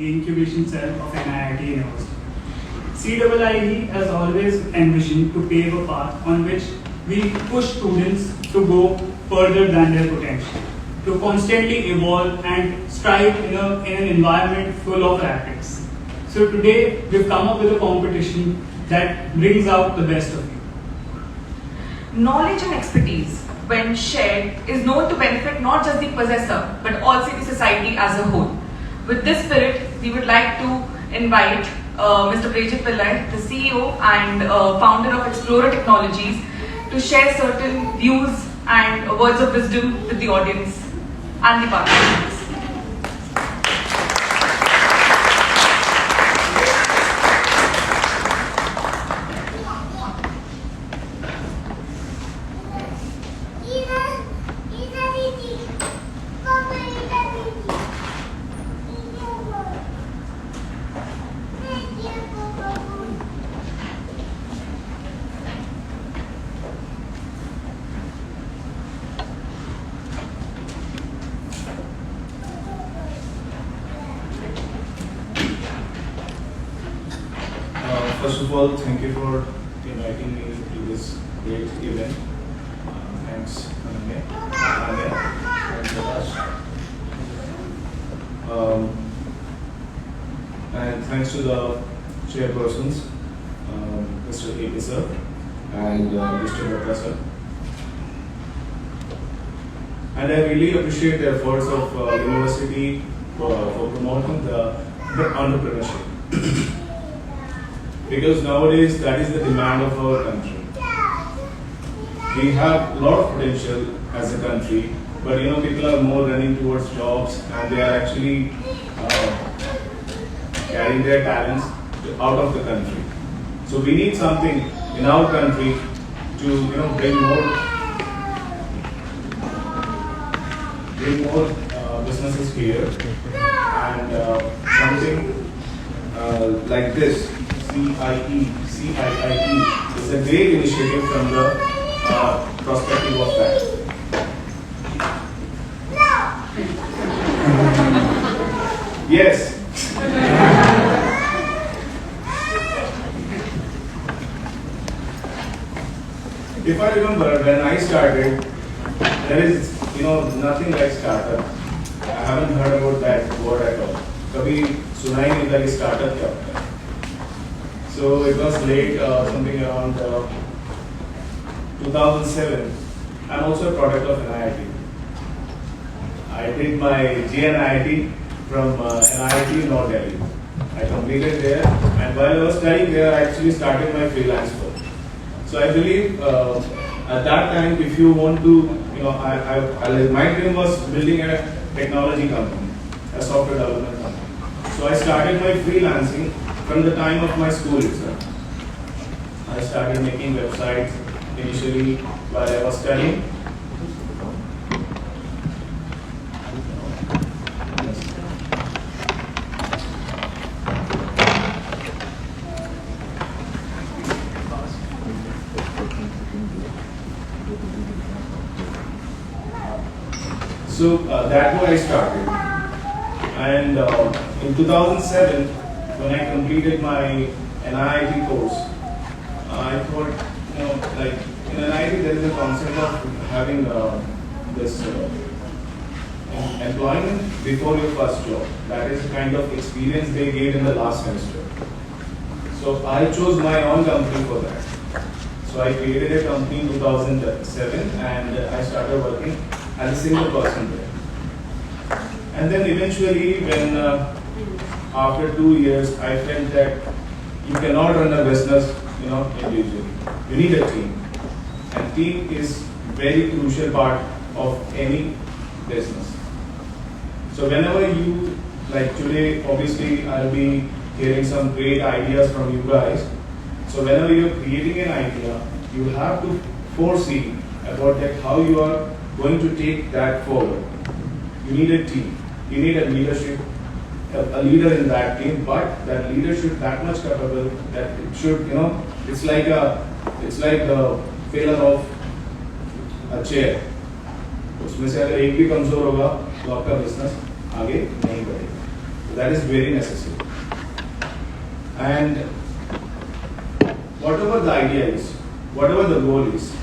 the incubation cell of NIIT University. CIIE has always envisioned to pave a path on which we push students to go further than their potential, to constantly evolve and strive in an environment full of rackets. So today we've come up with a competition that brings out the best of you. Knowledge and expertise, when shared, is known to benefit not just the possessor, but also the society as a whole. With this spirit, we would like to invite Mr. Prejith Pillai, the CEO and founder of Xploro Technologies, to share certain views and words of wisdom with the audience and the participants. First of all, thank you for inviting me to this great event. Thanks, Ananya, and Prakash. And thanks to the chairpersons, Mr. A.P. sir and Mr. Bhatta sir. And I really appreciate the efforts of university for promoting the entrepreneurship. Because nowadays that is the demand of our country. We have a lot of potential as a country, but people are more running towards jobs and they are actually carrying their talents out of the country. So we need something in our country to bring more businesses here, and something like this. CIIE is a great initiative from the perspective of that. Yes. If I remember when I started, there is nothing like startup. I haven't heard about that word at all. कभी सुना ही नहीं था कि startup क्या होता है. So it was late, something around 2007. I'm also a product of NIIT. I did my GNIIT from NIIT North Delhi. I completed there, and while I was studying there, I actually started my freelance work. So I believe at that time, if you want to, my dream was building a technology company, a software development company. So I started my freelancing from the time of my school itself. I started making websites initially while I was studying. So that's where I started. And in 2007, when I completed my NIIT course, I thought, like in NIIT there is a concept of having this employment before your first job. That is the kind of experience they gave in the last semester. So I chose my own company for that. So I created a company in 2007 and I started working as a single person there. And then eventually when after 2 years, I felt that you cannot run a business, individually. You need a team, and team is very crucial part of any business. So whenever you, like today, obviously I'll be hearing some great ideas from you guys. So whenever you're creating an idea, you have to foresee about that how you are going to take that forward. You need a team. You need a leadership. A leader in that team, but that leader should that much capable that it should, it's like the failure of a chair. उसमें से अगर एक भी कमजोर होगा तो आपका business आगे नहीं बढ़ेगा. That is very necessary. And whatever the idea is, whatever the goal is,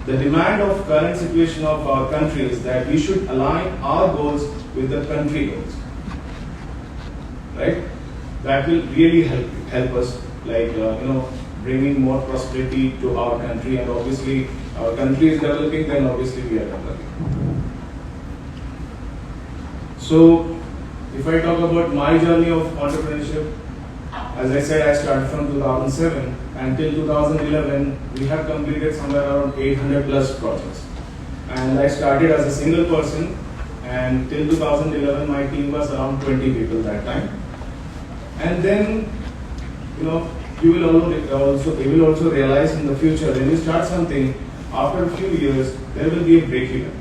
the demand of current situation of our country is that we should align our goals with the country goals. Right? That will really help us, like bringing more prosperity to our country, and obviously our country is developing, then obviously we are developing. So, if I talk about my journey of entrepreneurship, as I said, I started from 2007 until 2011. We have completed somewhere around 800 plus projects, and I started as a single person. And till 2011, my team was around 20 people that time. And then, you will also realize in the future, when you start something, after a few years, there will be a break-even.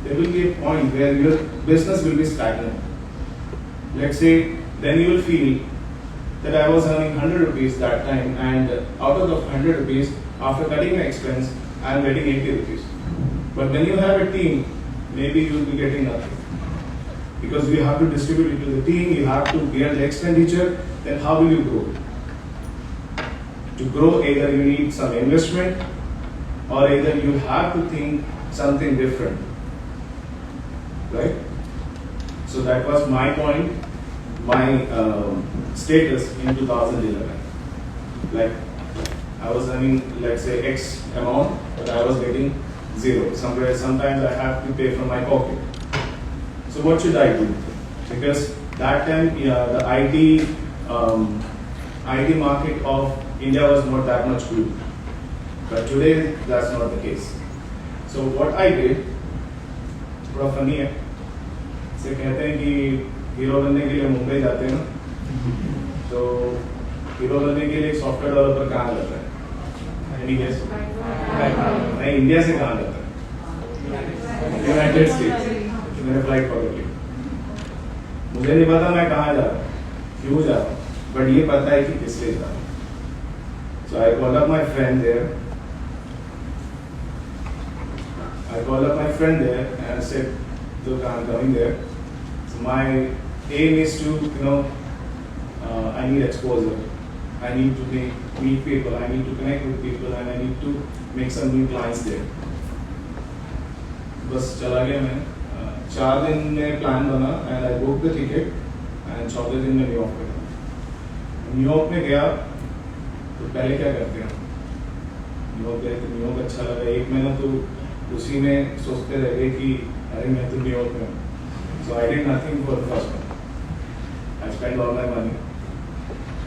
There will be a point where your business will be stagnant. Let's say, then you will feel that I was earning 100 rupees that time, and out of the 100 rupees, after cutting my expense, I am getting 80 rupees. But when you have a team, maybe you will be getting nothing. Because you have to distribute it to the team, you have to bear the expenditure, then how will you grow? To grow, either you need some investment, or either you have to think something different. Right? So that was my point, my status in 2011. Like, I was earning, let's say, X amount, but I was getting zero. Sometimes I have to pay from my pocket. So what should I do? Because that time, the IT market of India was not that much good. But today, that's not the case. So what I did, थोड़ा funny है, से कहते हैं कि hero बनने के लिए मुंबई जाते हैं, तो हीरो बनने के लिए एक सॉफ्टवेयर डेवलपर कहाँ जाता है? नहीं, इंडिया से कहाँ जाता है? United states. मैंने फ्लाइट पकड़ ली, मुझे नहीं पता मैं कहाँ जा रहा हूँ, क्यों जा रहा हूँ, बट ये पता है कि किस लिए जा रहा हूँ। So I called up my friend there. And I said, look, I'm coming there. So my aim is to, I need exposure. I need to meet people. I need to connect with people, and I need to make some new clients there. बस चला गया मैं, 4 दिन में plan बना, and I booked the ticket, and 14 दिन में New York पे गया। न्यूयॉर्क में गया तो पहले क्या करते हैं, न्यूयॉर्क गए तो न्यूयॉर्क अच्छा लगा, 1 महीना तो उसी में सोचते रह गए कि अरे मैं तो न्यूयॉर्क में हूँ। So I did nothing for the first month. I spent all my money.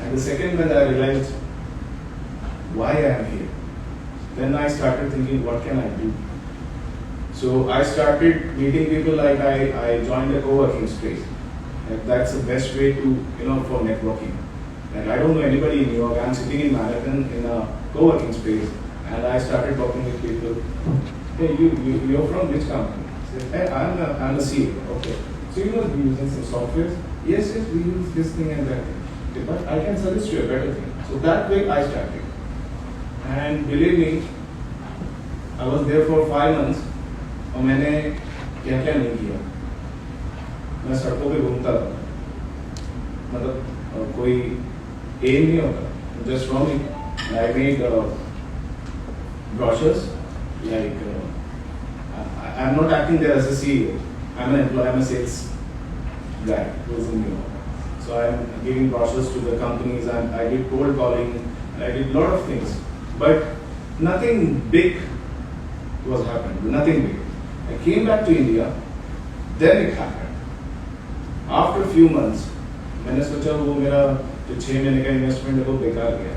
And the second month I realized why I am here. Then I started thinking, what can I do? So I started meeting people. Like I joined a co-working space. Like that's the best way to, for networking. Like I don't know anybody in New York. I'm sitting in Manhattan in a co-working space, and I started talking with people. Hey, you're from which company? I said, hey, I'm the CEO. Okay. So you're using some software? Yes, we use this thing and that thing. Okay, but I can suggest you a better thing. So that way I started. And believe me, I was there for 5 months. और मैंने क्या नहीं किया, मैं सड़कों पे घूमता था, मतलब कोई एम नहीं होता, just roaming. I made brochures. Like I'm not acting there as a CEO. I'm an employee. I'm a sales guy who's in New York. So I'm giving brochures to the companies, and I did cold calling. I did a lot of things, but nothing big was happening. Nothing big. I came back to India, then it happened. After a few months, मैंने सोचा वो मेरा जो 6 महीने का investment है वो बेकार गया,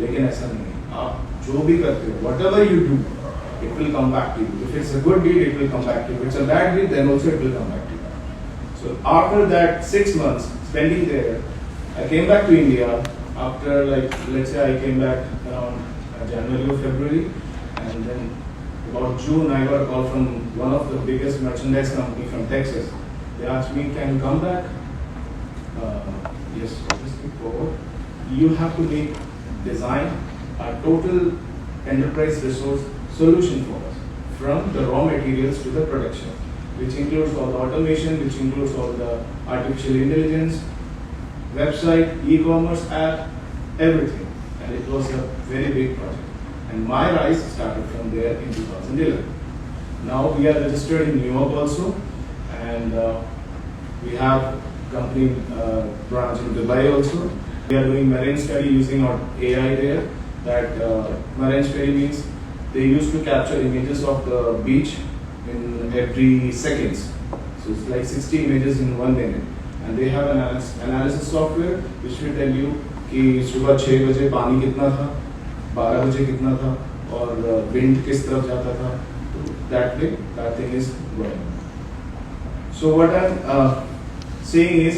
लेकिन ऐसा नहीं है। आप जो भी करते हो, whatever you do, it will come back to you. If it's a good deed, it will come back to you. If it's a bad deed, then also it will come back to you. So after that 6 months spending there, I came back to India. After, like, let's say I came back around January or February, and then about June, I got a call from one of the biggest merchandise company from Texas. They asked me, can you come back? Yes, obviously, forward. You have to design a total enterprise resource solution for us, from the raw materials to the production. which includes all the automation, which includes all the artificial intelligence, website, e-commerce app, everything. And it was a very big project. And my rise started from there in 2011. Now we are registered in New York also, and we have company branch in Dubai also. We are doing marine study using our AI there. That marine study means they used to capture images of the beach in every seconds. So it's like 60 images in 1 minute. And they have an analysis software which will tell you कि सुबह 6 बजे पानी कितना था, 12 बजे कितना था, और wind किस तरफ जाता था. तो that way, that thing is going. So what I'm saying is,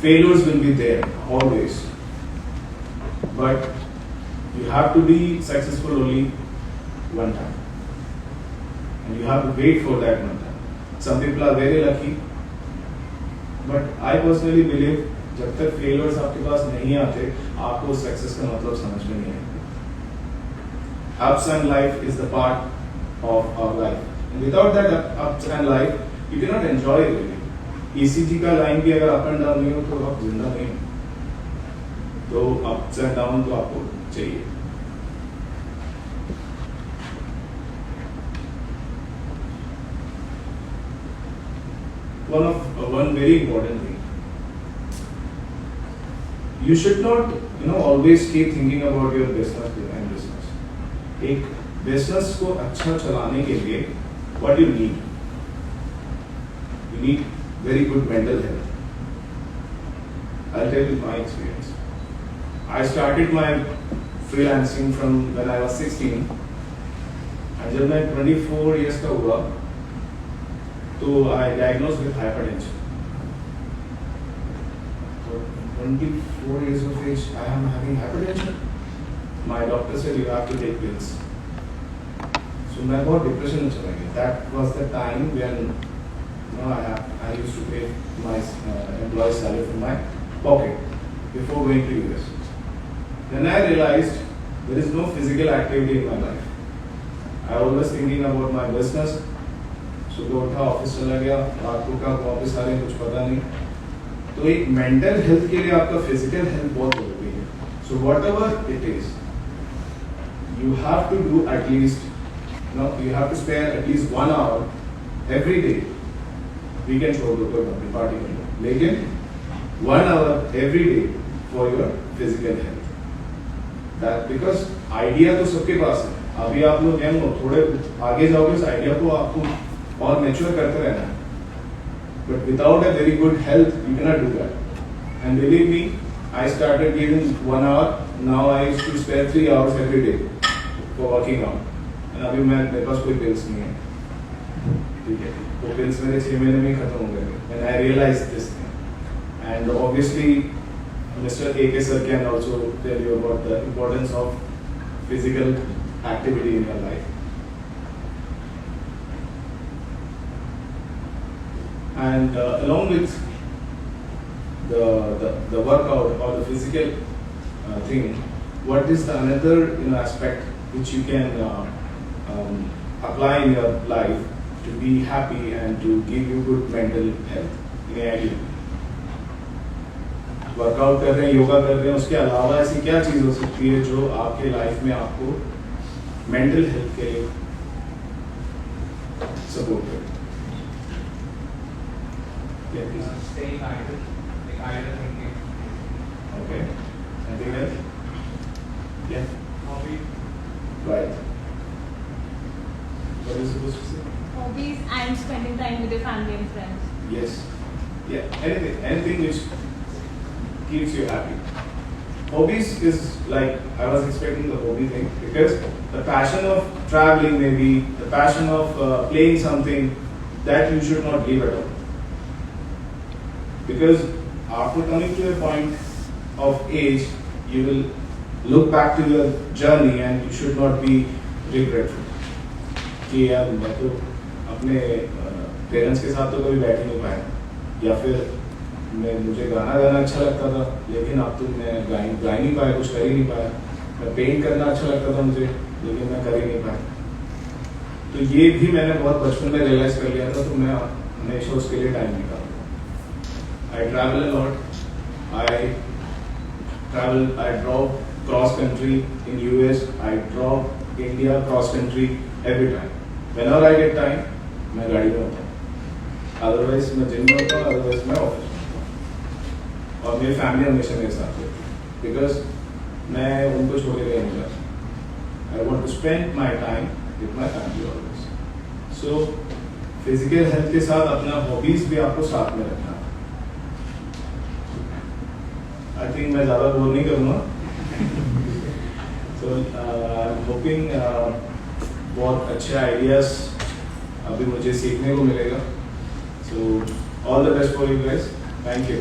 failures will be there always, but you have to be successful only one time, and you have to wait for that one time. Some people are very lucky, but I personally believe जब तक failures आपके पास नहीं आते, आपको success का मतलब समझ में नहीं आएगा. Ups and life is the part of our life, and without that ups and life, you cannot enjoy it really. ECG का लाइन भी अगर up and down नहीं हो तो आप जिंदा नहीं हो. तो ups and down तो आपको चाहिए. One very important thing. You should not, always keep thinking about your business and business. एक business को अच्छा चलाने के लिए, what you need? You need very good mental health. I'll tell you my experience. I started my freelancing from when I was 16. And जब मैं 24 years का हुआ, तो I diagnosed with hypertension. 24 years of age, I am having hypertension. My doctor said you have to take pills. So मैं बहुत depression में चला गया. That was the time when I used to pay my employee's salary from my pocket before going to US. Then I realized there is no physical activity in my life. I was always thinking about my business. सुबह उठा office चला गया, रात को कब वापस आ रहे हैं कुछ पता नहीं. तो एक मेंटल हेल्थ के लिए आपका फिजिकल हेल्थ बहुत जरूरी है. So whatever it is, you have to do at least, you have to spare at least 1 hour every day. Weekend छोड़ दो, कोई बात नहीं, पार्टी कर लो, लेकिन 1 hour every day for your physical health. That because idea तो सबके पास है. अभी आप लोग यंग हो, थोड़े आगे जाओगे, इस आइडिया को आपको और मैच्योर करते रहना है. But without a very good health, you cannot do that. And believe me, I started giving 1 hour. Now I used to spare 3 hours every day for working out. And अभी मेरे पास कोई pills नहीं है. ठीक है, वो pills मेरे 6 महीने में ही खत्म हो गए. And I realized this thing. And obviously, Mr. A.K. Sir can also tell you about the importance of physical activity in your life. And along with the workout or the physical thing, what is the another aspect which you can apply in your life to be happy and to give you good mental health? any idea? Workout कर रहे हैं, योगा कर रहे हैं, उसके अलावा ऐसी क्या चीज़ हो सकती है जो आपके लाइफ में आपको मेंटल हेल्थ के लिए सपोर्ट करे? Staying idle, like idle thinking. Okay. Anything else? Yeah. Hobby. Right. What is supposed to say? Hobbies and spending time with your family and friends. Yes. Yeah. Anything which keeps you happy. Hobbies is like, I was expecting the hobby thing, because the passion of traveling, maybe the passion of playing something, that you should not leave at all. Because after coming to a point of age, you will look back to your journey and you should not be regretful. कि यार मैं तो अपने parents के साथ तो कभी बैठ ही नहीं पाया, या फिर मुझे गाना गाना अच्छा लगता था लेकिन अब तो मैं गा ही नहीं पाया, कुछ कर ही नहीं पाया. मैं पेंट करना अच्छा लगता था मुझे, लेकिन मैं कर ही नहीं पाया. तो ये भी मैंने बहुत बचपन में रियलाइज कर लिया था, तो मैं हमेशा उसके लिए टाइम निकालता। I travel a lot, I drove cross country in US, I drove India cross country every time. Whenever I get time, मैं गाड़ी में होता हूँ, otherwise मैं जिम में होता हूँ, otherwise मैं ऑफिस में होता हूँ, और मेरी फैमिली हमेशा मेरे साथ है, because मैं उनको छोड़ के नहीं जाता। I want to spend my time with my family always. So physical health के साथ अपना hobbies भी आपको साथ में रखना है। I think मैं ज़्यादा बोर नहीं करूँगा। So I'm hoping बहुत अच्छे ideas अभी मुझे सीखने को मिलेगा। So all the best for you guys. Thank you.